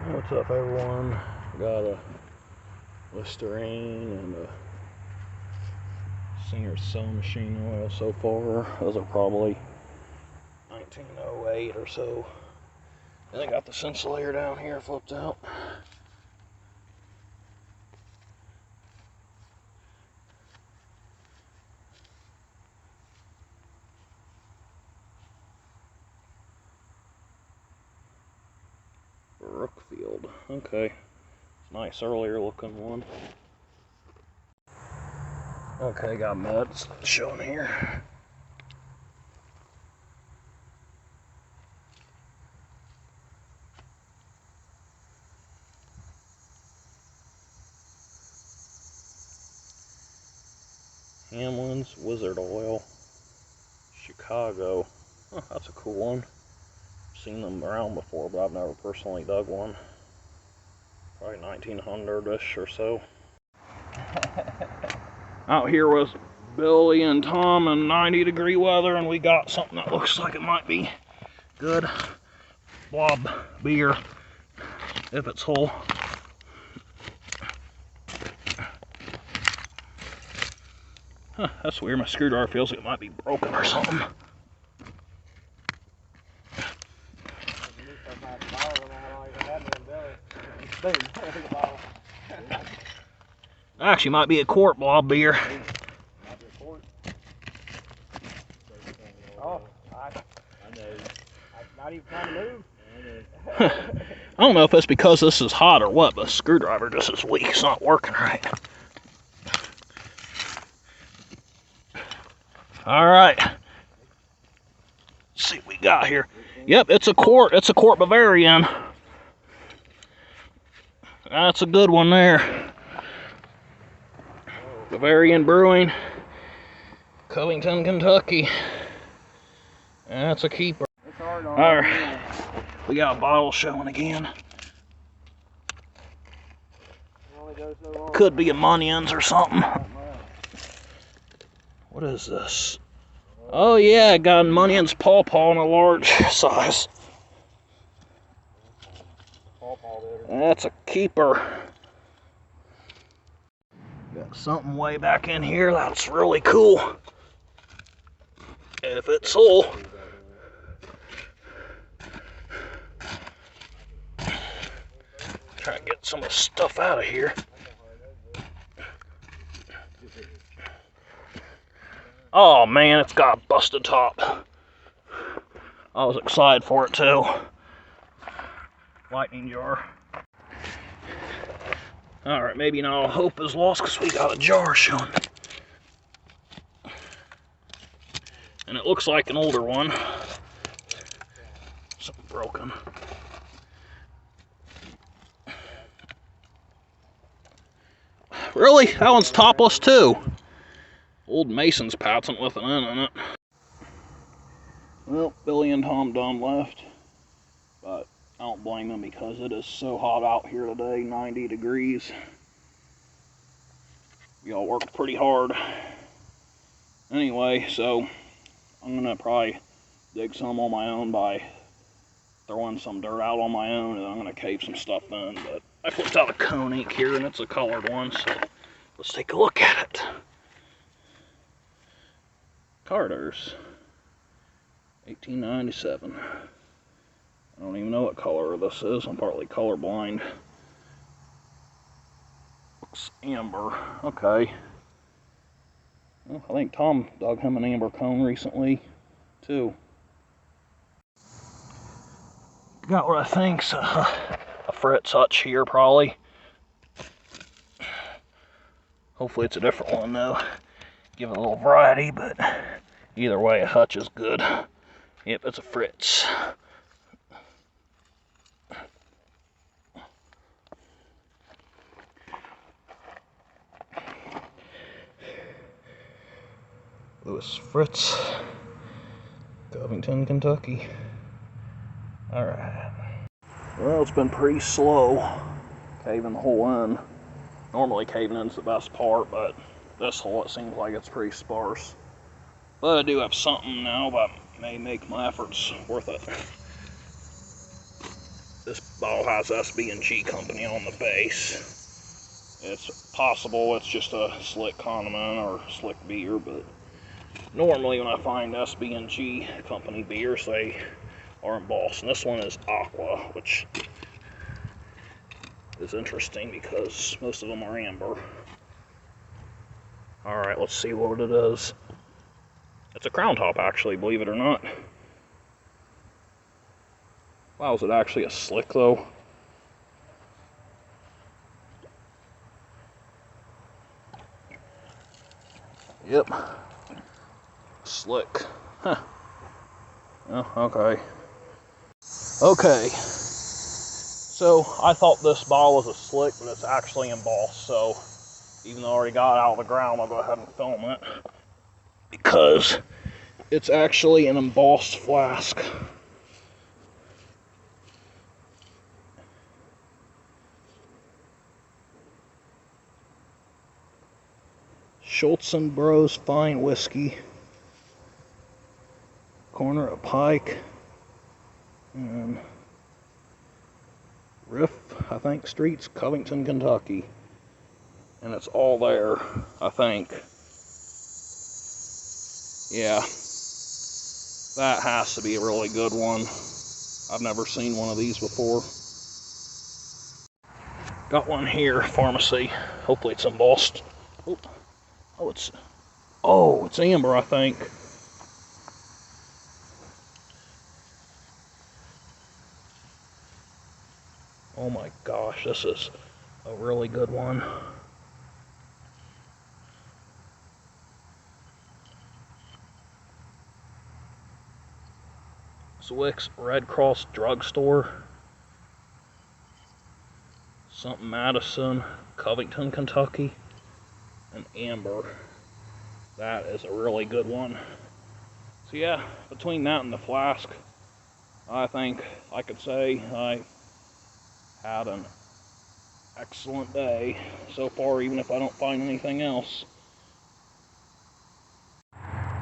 What's up, everyone? Got a Listerine and a Singer sewing machine oil so far. Those are probably 1908 or so. And I got the insulator down here flipped out. Brookfield. Okay. Nice earlier looking one. Okay, got meds showing here. Hamlin's Wizard Oil, Chicago. Huh, that's a cool one. Seen them around before, but I've never personally dug one. Probably 1900-ish or so. Out here was Billy and Tom in 90-degree weather, and we got something that looks like it might be good. Blob beer, if it's whole. Huh, that's weird. My screwdriver feels like it might be broken or something. Actually, might be a quart blob beer. Oh, I know. I'm not even trying to move. I don't know if it's because this is hot or what, but the screwdriver just is weak. It's not working right. All right. Let's see what we got here. Yep, it's a quart. It's a quart Bavarian. That's a good one there. Bavarian Brewing, Covington, Kentucky. That's a keeper. All right. We got a bottle showing again. Could be a Munions or something. What is this? Oh yeah, I got a Munions pawpaw in a large size. That's a keeper. Got something way back in here that's really cool. If it's full. Try to get some of the stuff out of here. Oh man, it's got a busted top. I was excited for it too. Lightning jar. Alright, maybe not all hope is lost because we got a jar showing. And it looks like an older one. Something broken. Really? That one's topless too. Old Mason's patent with an N in it. Well, Billy and Tom done left. But I don't blame them because it is so hot out here today, 90 degrees. Y'all worked pretty hard. Anyway, so I'm gonna probably dig some on my own by throwing some dirt out on my own, and I'm gonna cave some stuff in. But I flipped out a cone ink here, and it's a colored one, so let's take a look at it. Carter's, 1897. I don't even know what color this is. I'm partly colorblind. Looks amber. Okay. Well, I think Tom dug him an amber cone recently, too. Got what I think's a Fritz hutch here, probably. Hopefully it's a different one, though. Give it a little variety, but either way, a hutch is good. Yep, it's a Fritz. Louis Fritz, Covington, Kentucky. Alright. Well, it's been pretty slow caving the hole in. Normally caving in's the best part, but this hole it seems like it's pretty sparse. But I do have something now that may make my efforts worth it. this bottle has SB&G company on the base. It's possible it's just a slick condiment or slick beer, but normally when I find SB&G company beers, they are embossed. And this one is aqua, which is interesting because most of them are amber. Alright, let's see what it is. It's a crown top, actually, believe it or not. Wow, is it actually a slick, though? Yep. Slick. Huh. Oh, okay. Okay. So, I thought this bottle was a slick, but it's actually embossed, so even though I already got it out of the ground, I'll go ahead and film it. Because it's actually an embossed flask. Schultz & Bros Fine Whiskey. Corner of Pike and Riff, I think, Streets, Covington, Kentucky. And it's all there, I think. Yeah. That has to be a really good one. I've never seen one of these before. Got one here, pharmacy. Hopefully it's embossed. Oh, it's amber, I think. Oh my gosh, this is a really good one. Zwick's Red Cross Drugstore. Something Madison, Covington, Kentucky. And amber. That is a really good one. So yeah, between that and the flask, I think I could say I had an excellent day so far, even if I don't find anything else.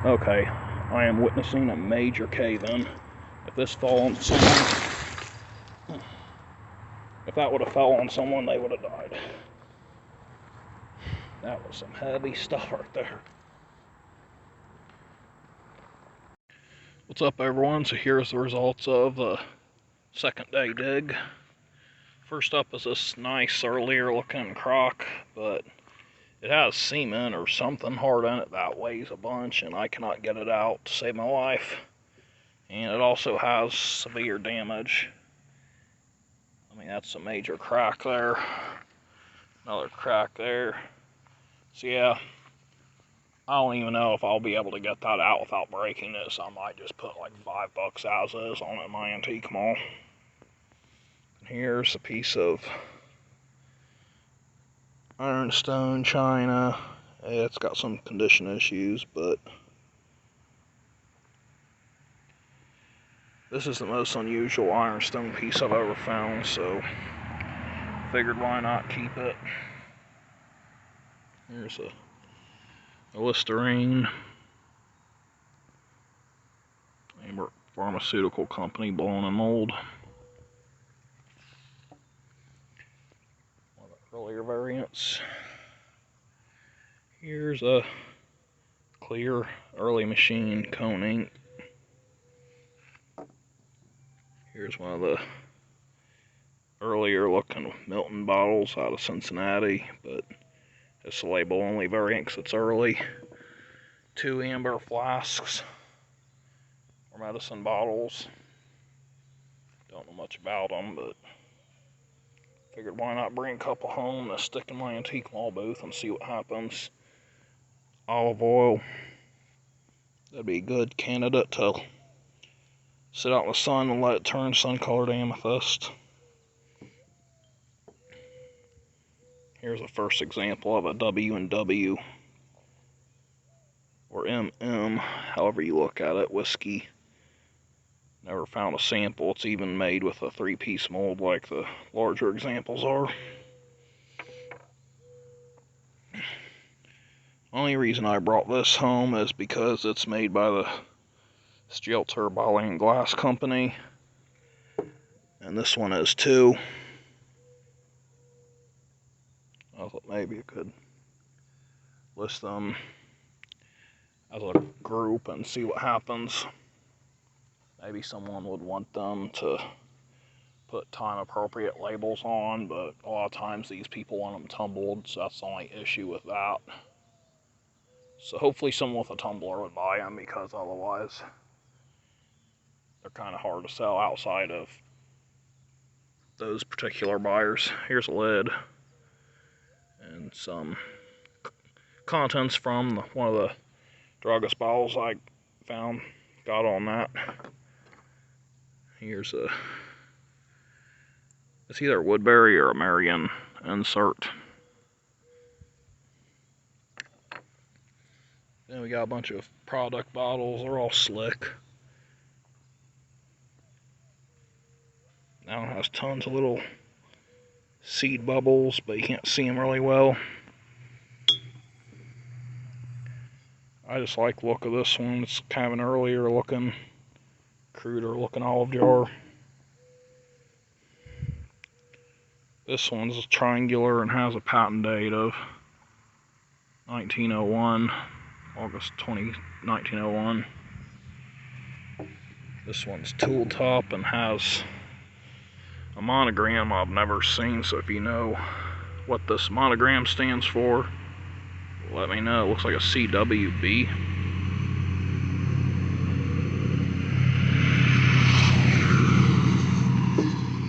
Okay, I am witnessing a major cave-in. If this fell on someone, if that would have fell on someone, they would have died. That was some heavy stuff right there. What's up, everyone? So here's the results of the second day dig. First up is this nice earlier looking crock, but it has cement or something hard in it that weighs a bunch, and I cannot get it out to save my life. And it also has severe damage. I mean, that's a major crack there. Another crack there. So yeah, I don't even know if I'll be able to get that out without breaking this. I might just put like $5 as is on it in my antique mall. And here's a piece of ironstone china. It's got some condition issues, but this is the most unusual ironstone piece I've ever found, so figured why not keep it. Here's a Listerine. Amber Pharmaceutical Company, blown and mold. One of the earlier variants. Here's a clear early machine cone ink. Here's one of the earlier looking Milton bottles out of Cincinnati, but it's a label only variant because it's early. 2 amber flasks or medicine bottles. Don't know much about them, but figured why not bring a couple home to stick in my antique mall booth and see what happens. Olive oil. That'd be a good candidate to sit out in the sun and let it turn sun-colored amethyst. Here's a first example of a W&W or MM, however you look at it, whiskey. Never found a sample. It's even made with a 3-piece mold like the larger examples are. Only reason I brought this home is because it's made by the Steel Turbine Glass Company. And this one is too. I thought maybe you could list them as a group and see what happens. Maybe someone would want them to put time appropriate labels on, but a lot of times these people want them tumbled, so that's the only issue with that. So hopefully someone with a tumbler would buy them, because otherwise they're kind of hard to sell outside of those particular buyers. Here's a lid and some contents from one of the druggist bottles I found. Got on that. Here's it's either a Woodbury or a Marion insert. Then we got a bunch of product bottles. They're all slick. Now it has tons of little seed bubbles, but you can't see them really well. I just like the look of this one. It's kind of an earlier looking, cruder looking olive jar. This one's triangular and has a patent date of 1901, August 20, 1901. This one's tool top and has a monogram I've never seen, so if you know what this monogram stands for, let me know. It looks like a CWB.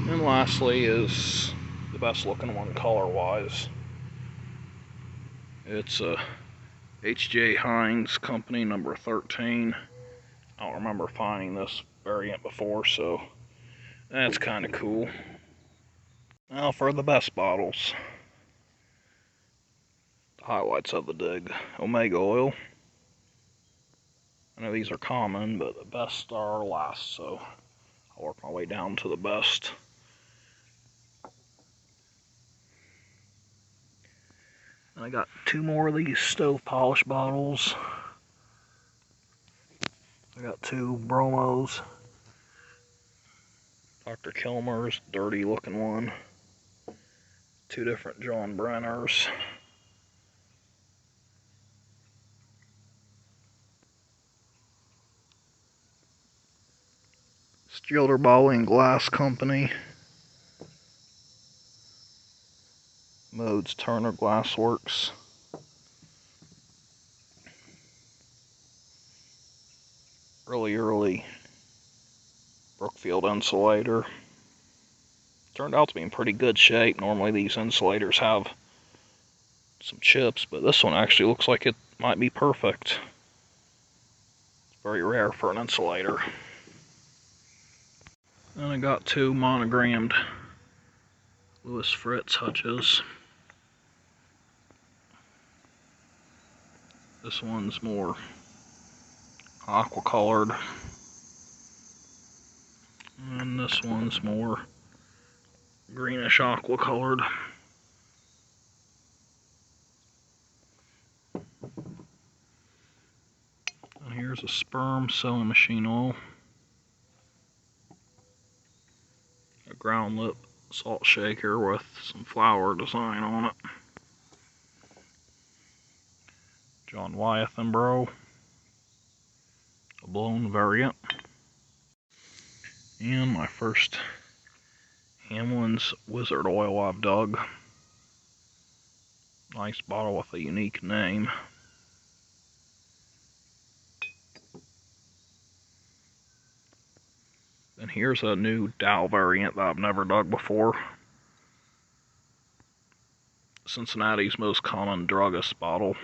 And lastly is the best looking one color wise. It's a H.J. Heinz Company number 13. I don't remember finding this variant before, so that's kind of cool. Now for the best bottles. The highlights of the dig. Omega oil. I know these are common, but the best are last, so I'll work my way down to the best. And I got 2 more of these stove polish bottles. I got 2 bromos. Dr. Kilmer's, dirty looking one. 2 different John Brenners. Stilder Bowling Glass Company. Modes Turner Glassworks. Really early Brookfield insulator. Turned out to be in pretty good shape. Normally these insulators have some chips, but this one actually looks like it might be perfect. It's very rare for an insulator. Then I got 2 monogrammed Louis Fritz hutches. This one's more aqua colored, and this one's more greenish aqua colored. And here's a sperm sewing machine oil, a ground lip salt shaker with some flower design on it. John Wyeth and Bro, a blown variant. And my first Hamlin's Wizard oil I've dug. Nice bottle with a unique name. And here's a new Dow variant that I've never dug before. Cincinnati's most common druggist bottle.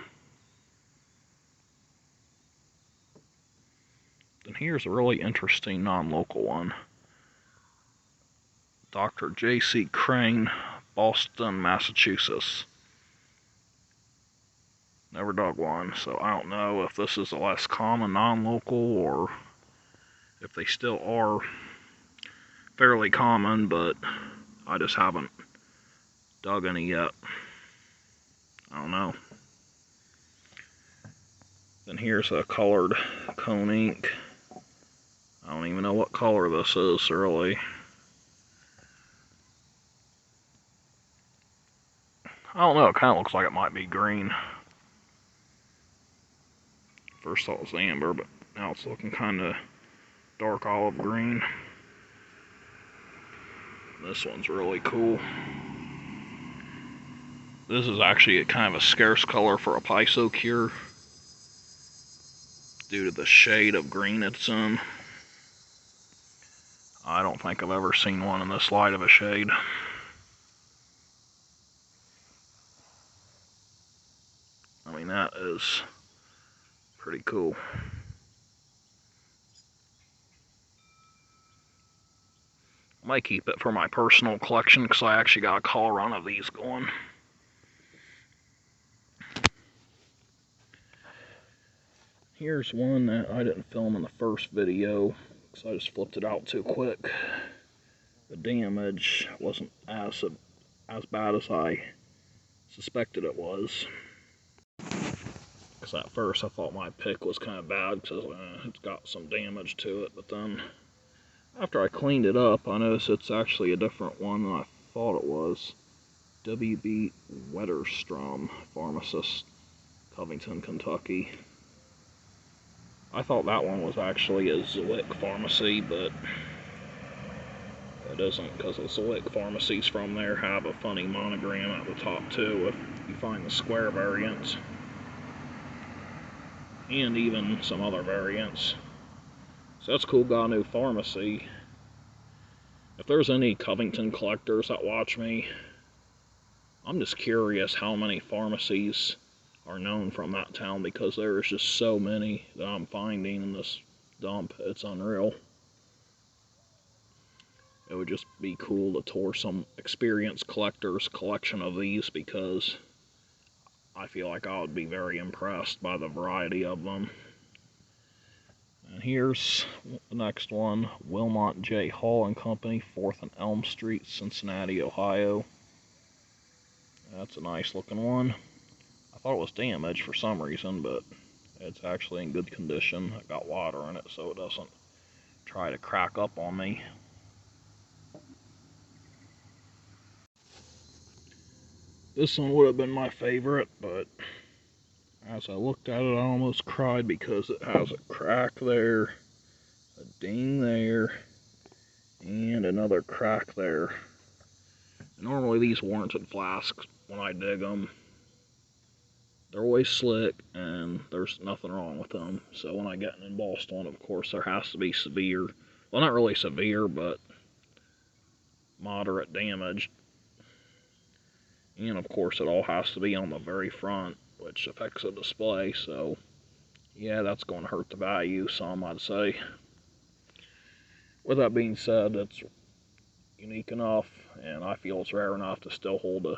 And here's a really interesting non-local one. Dr. J.C. Crane, Boston, Massachusetts. Never dug one, so I don't know if this is a less common non-local or if they still are fairly common, but I just haven't dug any yet. I don't know. Then here's a colored cone ink. I don't even know what color this is, really. I don't know, it kind of looks like it might be green. First thought it was amber, but now it's looking kind of dark olive green. This one's really cool. This is actually a kind of a scarce color for a pisocure due to the shade of green it's in. I don't think I've ever seen one in this light of a shade. I mean, that is pretty cool. I might keep it for my personal collection because I actually got a color run of these going. Here's one that I didn't film in the first video because I just flipped it out too quick. The damage wasn't as bad as I suspected it was. Because at first I thought my pick was kind of bad because it's got some damage to it, but then after I cleaned it up, I noticed it's actually a different one than I thought it was. W.B. Wetterstrom, pharmacist, Covington, Kentucky. I thought that one was actually a Zwick pharmacy, but it isn't, because the Zwick pharmacies from there have a funny monogram at the top too, if you find the square variants. And even some other variants. So that's cool, got a new pharmacy. If there's any Covington collectors that watch me, I'm just curious how many pharmacies are known from that town, because there's just so many that I'm finding in this dump. It's unreal. It would just be cool to tour some experienced collectors' collection of these, because I feel like I would be very impressed by the variety of them. And here's the next one, Wilmot J. Hall and Company, 4th and Elm Street, Cincinnati, Ohio. That's a nice looking one. I thought it was damaged for some reason, but it's actually in good condition. It got water in it so it doesn't try to crack up on me. This one would have been my favorite, but as I looked at it, I almost cried because it has a crack there, a ding there, and another crack there. Normally these warranted flasks, when I dig them, they're always slick and there's nothing wrong with them. So when I get an embossed one, of course, there has to be severe, well, not really severe, but moderate damage. And of course, it all has to be on the very front, which affects the display. So yeah, that's going to hurt the value some, I'd say. With that being said, it's unique enough, and I feel it's rare enough to still hold a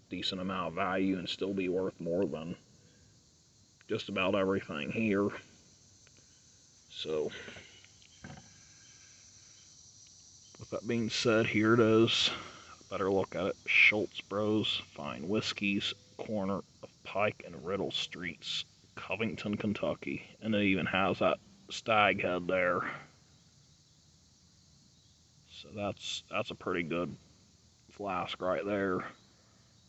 decent amount of value and still be worth more than just about everything here. So with that being said, here it is. Better look at it. Schultz Bros Fine Whiskeys, corner of Pike and Riddle Streets, Covington, Kentucky. And it even has that stag head there. So that's a pretty good flask right there.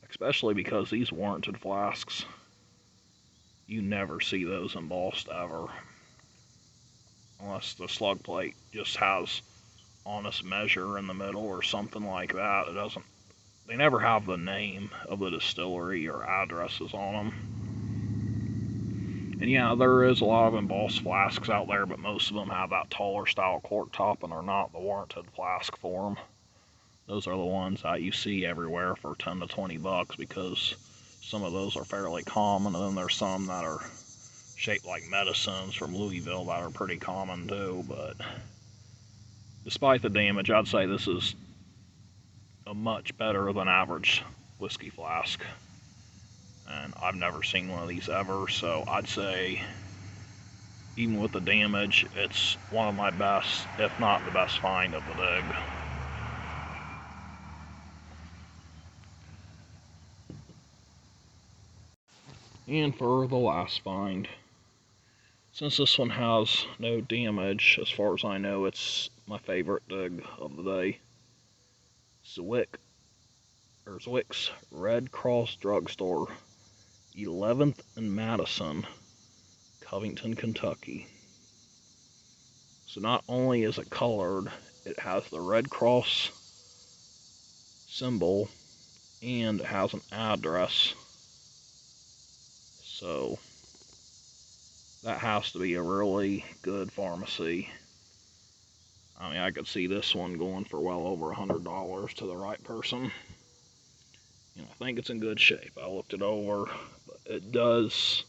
Especially because these warranted flasks, you never see those embossed ever. Unless the slug plate just has honest measure in the middle or something like that. It doesn't, they never have the name of the distillery or addresses on them. And yeah, there is a lot of embossed flasks out there, but most of them have that taller style cork top and are not the warranted flask form. Those are the ones that you see everywhere for 10 to 20 bucks, because some of those are fairly common, and then there's some that are shaped like medicines from Louisville that are pretty common too. But despite the damage, I'd say this is a much better than average whiskey flask. And I've never seen one of these ever, so I'd say even with the damage, it's one of my best, if not the best find of the dig. And for the last find, since this one has no damage, as far as I know, it's my favorite dig of the day. Zwick Erzwick's Red Cross Drugstore, 11th and Madison, Covington, Kentucky. So not only is it colored, it has the Red Cross symbol and it has an address. So that has to be a really good pharmacy. I mean, I could see this one going for well over $100 to the right person. And I think it's in good shape. I looked it over, but it does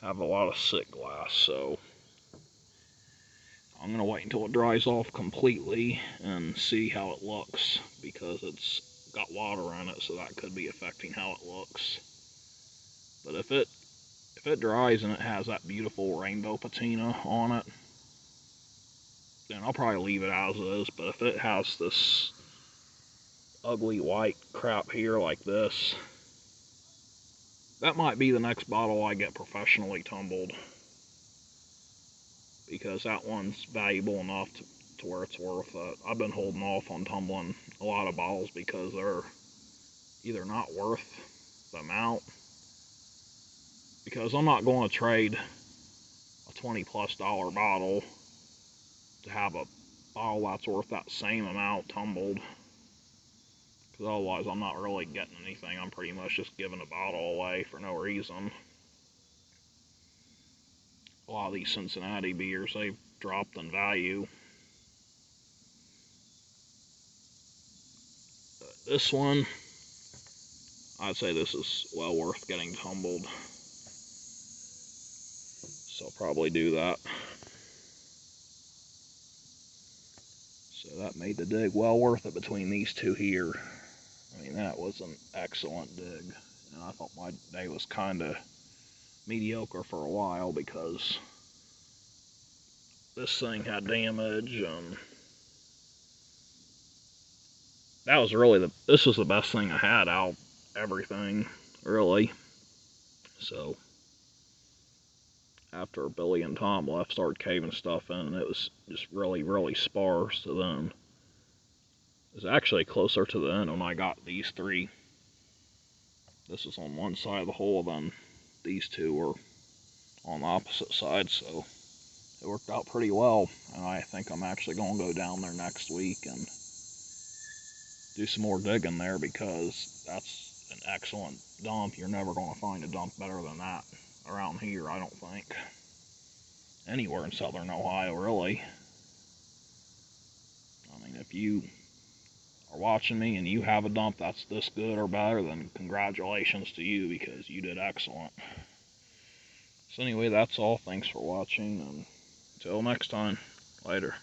have a lot of sick glass, so I'm gonna wait until it dries off completely and see how it looks, because it's got water in it, so that could be affecting how it looks. But if it dries and it has that beautiful rainbow patina on it, then I'll probably leave it as is. But if it has this ugly white crap here like this, that might be the next bottle I get professionally tumbled, because that one's valuable enough to where it's worth it. I've been holding off on tumbling a lot of bottles because they're either not worth the amount, because I'm not going to trade a $20+ bottle to have a bottle that's worth that same amount tumbled, because otherwise I'm not really getting anything. I'm pretty much just giving a bottle away for no reason. A lot of these Cincinnati beers, they've dropped in value. This one, I'd say this is well worth getting tumbled, so I'll probably do that. So that made the dig well worth it between these two here. I mean, that was an excellent dig, and I thought my day was kind of mediocre for a while because this thing had damage, and that was really this was the best thing I had out of everything, really. So after Billy and Tom left, started caving stuff in, and it was just really sparse. So then it was actually closer to the end when I got these three. This was on one side of the hole, then these two were on the opposite side, so it worked out pretty well. And I think I'm actually going to go down there next week and do some more digging there, because that's an excellent dump. You're never going to find a dump better than that around here, I don't think. Anywhere in southern Ohio, really. I mean, if you are watching me and you have a dump that's this good or better, then congratulations to you, because you did excellent. So anyway, that's all. Thanks for watching, and until next time, later.